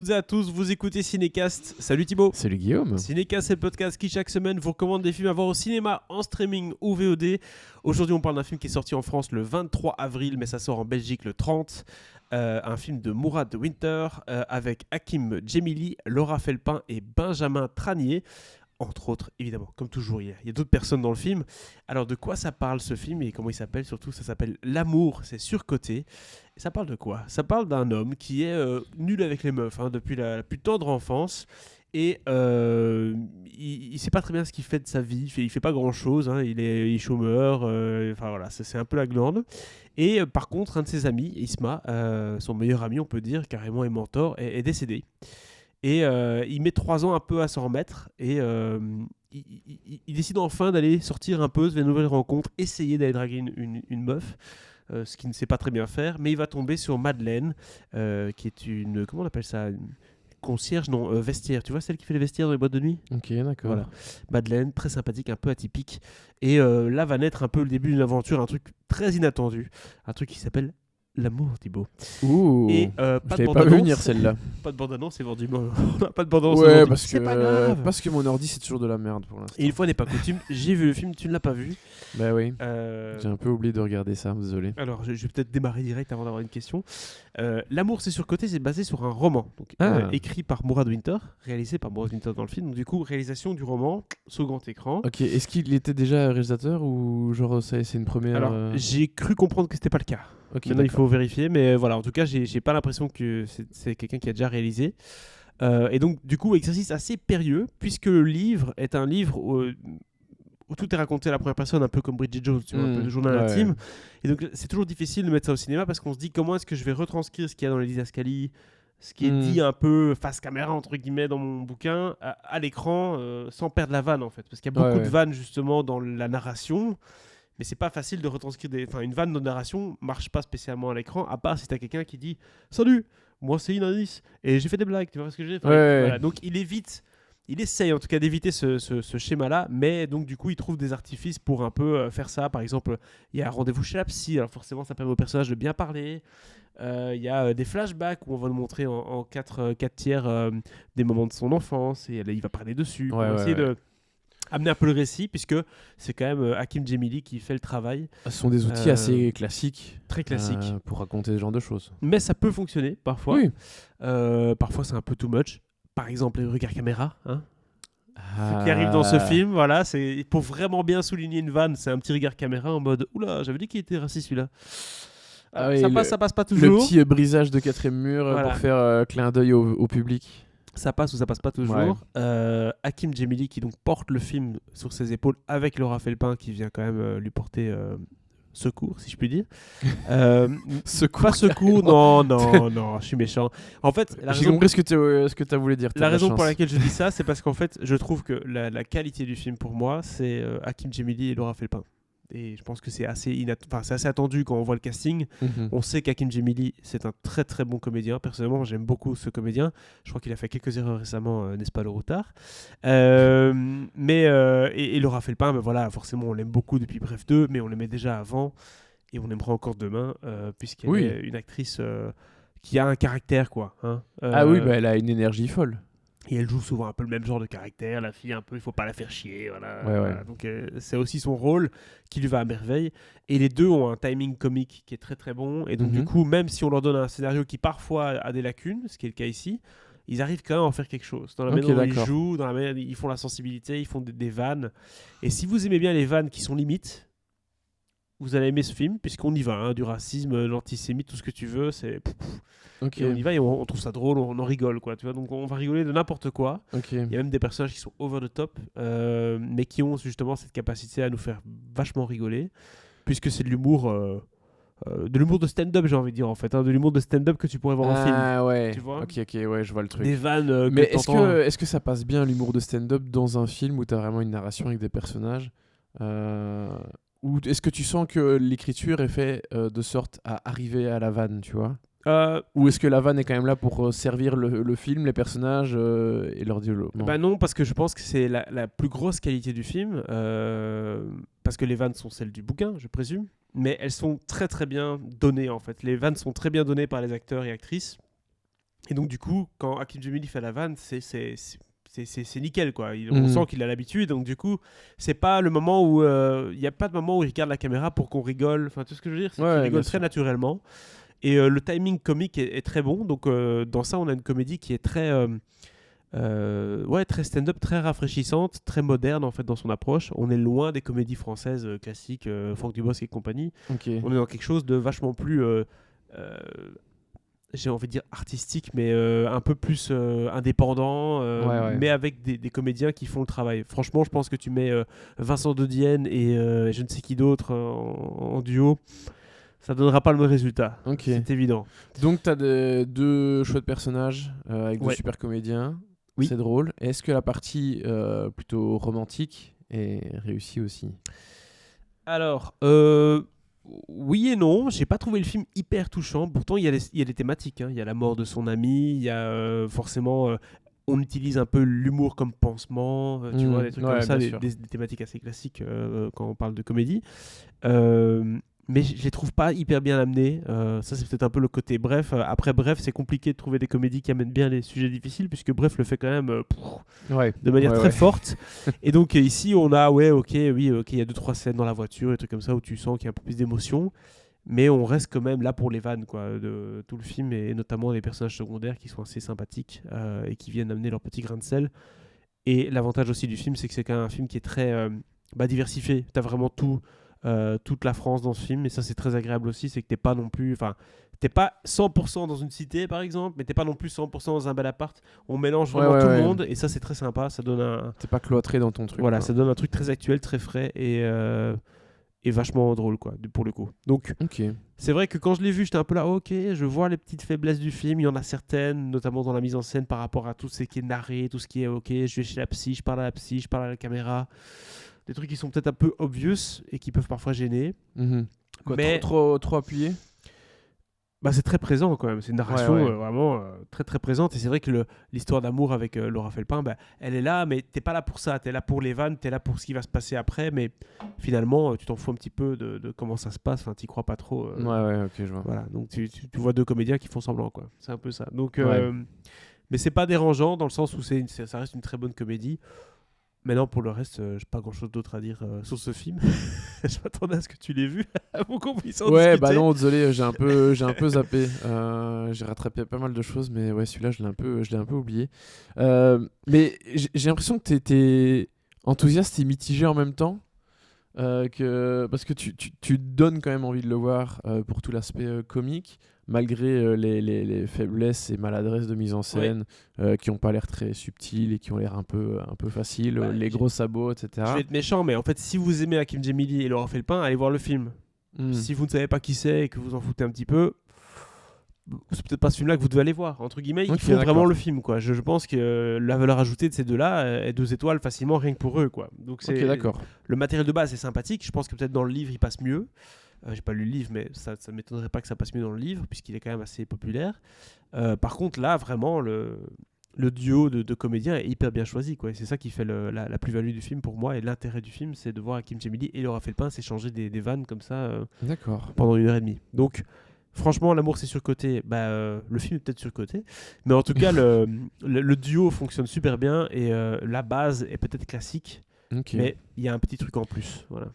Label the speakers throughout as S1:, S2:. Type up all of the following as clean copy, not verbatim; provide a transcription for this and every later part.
S1: toutes et à tous, vous écoutez Cinécast. Salut Thibaut.
S2: Salut Guillaume.
S1: Cinécast, c'est le podcast qui chaque semaine vous recommande des films à voir au cinéma, en streaming ou VOD. Aujourd'hui, on parle d'un film qui est sorti en France le 23 avril, mais ça sort en Belgique le 30. Un film de Mourad Winter avec Hakim Djemili, Laura Felpin et Benjamin Tranier. Entre autres, évidemment, comme toujours, il y a d'autres personnes dans le film. Alors, de quoi ça parle ce film et comment il s'appelle? Surtout, ça s'appelle L'amour, c'est surcoté. Et ça parle de quoi? Ça parle d'un homme qui est nul avec les meufs depuis la plus tendre enfance. Et il sait pas très bien ce qu'il fait de sa vie. Il fait pas grand chose. Il est chômeur. Enfin voilà, c'est un peu la glande. Et par contre, un de ses amis, Isma, son meilleur ami, on peut dire, carrément et mentor, est décédé. Et il met 3 ans un peu à s'en remettre. Et il décide enfin d'aller sortir un peu, de nouvelles rencontres, essayer d'aller draguer une meuf. Ce qu'il ne sait pas très bien faire. Mais il va tomber sur Madeleine, qui est une... Comment on appelle ça? Concierge, non, vestiaire. Tu vois, celle qui fait les vestiaires dans les boîtes de nuit?
S2: Ok, d'accord.
S1: Voilà. Madeleine, très sympathique, un peu atypique. Et là va naître un peu le début d'une aventure, un truc très inattendu. Un truc qui s'appelle L'amour, Thibaut.
S2: Ouh,
S1: Et
S2: je
S1: pas de
S2: l'avais pas
S1: bande-annonce.
S2: vu venir celle-là.
S1: Pas de bande-annonce, c'est vendu. On n'a pas de bande-annonce.
S2: Ouais,
S1: c'est
S2: parce
S1: c'est pas grave.
S2: parce que mon ordi c'est toujours de la merde pour l'instant.
S1: Et une fois n'est pas coutume, j'ai vu le film, tu ne l'as pas vu.
S2: Bah oui,
S1: Euh,
S2: j'ai un peu oublié de regarder ça, désolé.
S1: Alors, je vais peut-être démarrer direct avant d'avoir une question. L'amour, c'est surcoté, c'est basé sur un roman. Donc, écrit par Mourad Winter, réalisé par Mourad Winter dans le film. Donc, du coup, réalisation du roman, sur grand écran.
S2: Ok, est-ce qu'il était déjà réalisateur ou genre c'est une première...
S1: Alors, j'ai cru comprendre que c'était pas le cas.
S2: Ok,
S1: Maintenant, il
S2: d'accord.
S1: faut vérifier, mais voilà, en tout cas, j'ai pas l'impression que c'est quelqu'un qui a déjà réalisé. Et donc, du coup, exercice assez périlleux, puisque le livre est un livre où tout est raconté à la première personne, un peu comme Bridget Jones, tu vois, un peu de journal intime.
S2: Ouais.
S1: Et donc, c'est toujours difficile de mettre ça au cinéma parce qu'on se dit comment est-ce que je vais retranscrire ce qu'il y a dans les didascalies, ce qui est dit un peu face caméra, entre guillemets, dans mon bouquin, à l'écran, sans perdre la vanne, en fait. Parce qu'il y a beaucoup de vannes, justement, dans la narration. Mais c'est pas facile de retranscrire une vanne de narration marche pas spécialement à l'écran, à part si t'as quelqu'un qui dit salut, moi c'est Inanis et j'ai fait des blagues, tu vois ce que j'ai fait. Voilà. Donc il essaye en tout cas d'éviter ce schéma-là, mais donc du coup il trouve des artifices pour un peu faire ça. Par exemple, il y a un rendez-vous chez la psy, alors forcément ça permet au personnage de bien parler. Il y a des flashbacks où on va nous montrer en 4 tiers des moments de son enfance et il va parler dessus pour essayer de amener un peu le récit, puisque c'est quand même Hakim Djemili qui fait le travail.
S2: Ce sont des outils assez classiques.
S1: Très classiques.
S2: Pour raconter ce genre de choses.
S1: Mais ça peut fonctionner parfois.
S2: Oui.
S1: Parfois c'est un peu too much. Par exemple, le regard caméra. Ce qui arrive dans ce film, voilà, c'est pour vraiment bien souligner une vanne, c'est un petit regard caméra en mode oula, j'avais dit qu'il était raciste celui-là. Ça passe pas toujours.
S2: Le petit brisage de quatrième mur pour faire clin d'œil au public.
S1: Ça passe ou ça passe pas toujours. Hakim Djemili qui donc porte le film sur ses épaules avec Laura Felpin qui vient quand même lui porter secours, si je puis dire. Pas secours, non, je suis méchant. En fait,
S2: j'ai compris ce que tu as voulu dire.
S1: La raison pour laquelle je dis ça, c'est parce qu'en fait, je trouve que la qualité du film pour moi, c'est Hakim Djemili et Laura Felpin. Et je pense que c'est assez attendu quand on voit le casting. On sait qu'Hakim Djemili, c'est un très très bon comédien. Personnellement, j'aime beaucoup ce comédien. Je crois qu'il a fait quelques erreurs récemment, n'est-ce pas, le routard. Et Laura Felpin, voilà, forcément, on l'aime beaucoup depuis Bref 2, mais on l'aimait déjà avant. Et on l'aimera encore demain, puisqu'elle est une actrice qui a un caractère, quoi.
S2: Elle a une énergie folle.
S1: Et elle joue souvent un peu le même genre de caractère, la fille un peu, il faut pas la faire chier, voilà. Donc c'est aussi son rôle qui lui va à merveille. Et les deux ont un timing comique qui est très très bon. Et donc du coup, même si on leur donne un scénario qui parfois a des lacunes, ce qui est le cas ici, ils arrivent quand même à en faire quelque chose. Dans la manière dont ils jouent, dans la manière dont ils font la sensibilité, ils font des vannes. Et si vous aimez bien les vannes qui sont limites, vous allez aimer ce film, puisqu'on y va, du racisme, l'antisémite, tout ce que tu veux, c'est... Et on y va et on trouve ça drôle, on en rigole, quoi, tu vois. Donc on va rigoler de n'importe quoi. Il y a même des personnages qui sont over the top, mais qui ont justement cette capacité à nous faire vachement rigoler, puisque c'est de l'humour... de l'humour de stand-up, j'ai envie de dire, en fait. De l'humour de stand-up que tu pourrais voir en film.
S2: Ah ouais.
S1: Tu vois
S2: Ok, je vois le truc.
S1: Des vannes
S2: mais est-ce que ça passe bien l'humour de stand-up dans un film où t'as vraiment une narration avec des personnages ou est-ce que tu sens que l'écriture est faite de sorte à arriver à la vanne, tu vois ou est-ce que la vanne est quand même là pour servir le film, les personnages et leur dialogue?
S1: Non, parce que je pense que c'est la plus grosse qualité du film, parce que les vannes sont celles du bouquin, je présume, mais elles sont très très bien données en fait. Les vannes sont très bien données par les acteurs et actrices. Et donc du coup, quand Hakim Djemili fait la vanne, c'est nickel quoi. On sent qu'il a l'habitude, donc du coup, c'est pas le moment où il y a pas de moment où il regarde la caméra pour qu'on rigole. Enfin, tout ce que je veux dire, c'est qu'il rigole très naturellement. Et le timing comique est très bon. Donc dans ça, on a une comédie qui est très très stand-up, très rafraîchissante, très moderne en fait dans son approche. On est loin des comédies françaises classiques, Franck Dubosc et compagnie. On est dans quelque chose de vachement plus j'ai envie de dire artistique, mais un peu plus indépendant, mais avec des comédiens qui font le travail. Franchement, je pense que tu mets Vincent de Dienne et je ne sais qui d'autre en duo, ça donnera pas le même résultat. C'est évident.
S2: Donc, tu as deux chouettes personnages avec deux super comédiens. Oui. C'est drôle. Est-ce que la partie plutôt romantique est réussie aussi ?
S1: Alors, oui et non, j'ai pas trouvé le film hyper touchant. Pourtant, il y a des thématiques. Hein. Il y a la mort de son ami, il y a forcément. On utilise un peu l'humour comme pansement, tu vois, des trucs comme ça, des thématiques assez classiques quand on parle de comédie. Mais je les trouve pas hyper bien amenés. Ça, c'est peut-être un peu le côté Bref. Après Bref, c'est compliqué de trouver des comédies qui amènent bien les sujets difficiles, puisque Bref le fait quand même de manière très forte. Et donc ici, on a, il y a 2-3 scènes dans la voiture, des trucs comme ça, où tu sens qu'il y a un peu plus d'émotion. Mais on reste quand même là pour les vannes quoi, de tout le film, et notamment les personnages secondaires qui sont assez sympathiques et qui viennent amener leur petit grain de sel. Et l'avantage aussi du film, c'est que c'est quand même un film qui est très diversifié. Tu as vraiment toute la France dans ce film, et ça c'est très agréable aussi, c'est que t'es pas non plus, enfin t'es pas 100% dans une cité par exemple, mais t'es pas non plus 100% dans un bel appart. On mélange vraiment tout le monde, et ça c'est très sympa, ça donne
S2: t'es pas cloîtré dans ton truc.
S1: Voilà, ça donne un truc très actuel, très frais et vachement drôle quoi, pour le coup. Donc c'est vrai que quand je l'ai vu, j'étais un peu là, ok, je vois les petites faiblesses du film, il y en a certaines, notamment dans la mise en scène par rapport à tout ce qui est narré, tout ce qui est ok, je vais chez la psy, je parle à la psy, je parle à la caméra. Des trucs qui sont peut-être un peu obvious et qui peuvent parfois gêner.
S2: Quoi, mais trop appuyé.
S1: C'est très présent quand même. C'est une narration vraiment très très présente. Et c'est vrai que l'histoire d'amour avec Laura Felpin, elle est là, mais t'es pas là pour ça. T'es là pour les vannes, t'es là pour ce qui va se passer après. Mais finalement, tu t'en fous un petit peu de comment ça se passe. Enfin, t'y crois pas trop.
S2: Ok, je vois.
S1: Voilà. Donc tu vois deux comédiens qui font semblant, quoi. C'est un peu ça. Donc, mais c'est pas dérangeant dans le sens où ça reste une très bonne comédie. Maintenant, pour le reste, j'ai pas grand-chose d'autre à dire sur ce film. Je m'attendais à ce que tu l'aies vu, pour qu'on puisse en discuter.
S2: Non, désolé, j'ai un peu zappé. J'ai rattrapé pas mal de choses, mais ouais, celui-là, je l'ai un peu oublié. Mais j'ai l'impression que t'es enthousiaste et mitigé en même temps. Parce que tu donnes quand même envie de le voir pour tout l'aspect comique, malgré les faiblesses et maladresses de mise en scène qui n'ont pas l'air très subtiles et qui ont l'air un peu faciles, les gros sabots, etc.
S1: Je vais être méchant, mais en fait, si vous aimez Hakim Djemili et Laura Felpin, allez voir le film. Si vous ne savez pas qui c'est et que vous en foutez un petit peu, c'est peut-être pas ce film-là que vous devez aller voir. Entre guillemets, il faut vraiment le film, quoi. Je pense que la valeur ajoutée de ces deux-là est 2 étoiles facilement, rien que pour eux, quoi. Donc le matériel de base est sympathique. Je pense que peut-être dans le livre, il passe mieux. J'ai pas lu le livre, mais ça m'étonnerait pas que ça passe mieux dans le livre, puisqu'il est quand même assez populaire. Par contre, là, vraiment, le duo de comédiens est hyper bien choisi, quoi. Et c'est ça qui fait la plus-value du film pour moi, et l'intérêt du film, c'est de voir Hakim Djemili et Laura Felpin s'échanger des vannes comme ça pendant 1h30. Donc franchement, l'amour c'est surcoté. Le film est peut-être surcoté, mais en tout cas le duo fonctionne super bien, et la base est peut-être classique, mais il y a un petit truc en plus. Voilà.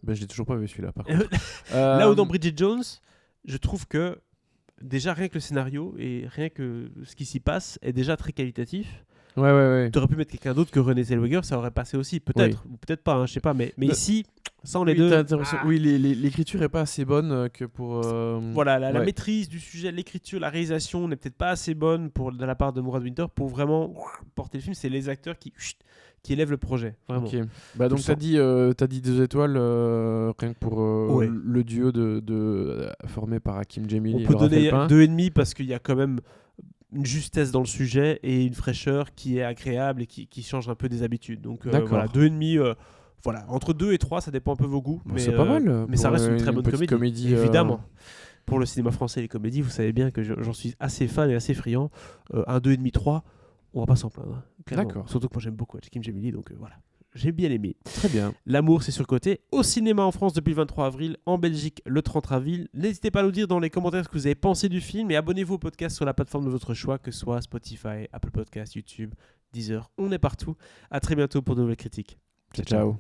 S2: Je l'ai toujours pas vu celui-là par contre.
S1: Là où dans Bridget Jones, je trouve que déjà rien que le scénario et rien que ce qui s'y passe est déjà très qualitatif. Tu aurais pu mettre quelqu'un d'autre que Renée Zellweger, ça aurait passé aussi, peut-être, ou peut-être pas, je sais pas, mais ici, sans les deux...
S2: Oui, l'écriture est pas assez bonne que pour...
S1: Voilà, la maîtrise du sujet, l'écriture, la réalisation n'est peut-être pas assez bonne de la part de Mourad Winter pour vraiment porter le film. C'est les acteurs qui élèvent le projet, vraiment.
S2: Donc t'as dit 2 étoiles rien que pour le duo formé par Hakim Djemili.
S1: On peut donner 2,5 parce qu'il y a quand même une justesse dans le sujet et une fraîcheur qui est agréable et qui change un peu des habitudes. Donc voilà, 2,5. Voilà, entre 2 et 3, ça dépend un peu vos goûts. Mais
S2: c'est pas mal.
S1: Mais ça reste une très bonne
S2: comédie.
S1: Évidemment. Pour le cinéma français et les comédies, vous savez bien que j'en suis assez fan et assez friand. Un 2,5, 3, on va pas s'en plaindre.
S2: D'accord.
S1: Surtout que moi j'aime beaucoup Hakim Djemili, donc voilà. j'ai bien aimé.
S2: Très bien.
S1: L'amour, c'est surcoté. Au cinéma en France depuis le 23 avril, en Belgique le 30 avril. N'hésitez pas à nous dire dans les commentaires ce que vous avez pensé du film et abonnez-vous au podcast sur la plateforme de votre choix, que ce soit Spotify, Apple Podcasts, YouTube, Deezer. On est partout. À très bientôt pour de nouvelles critiques.
S2: Ciao.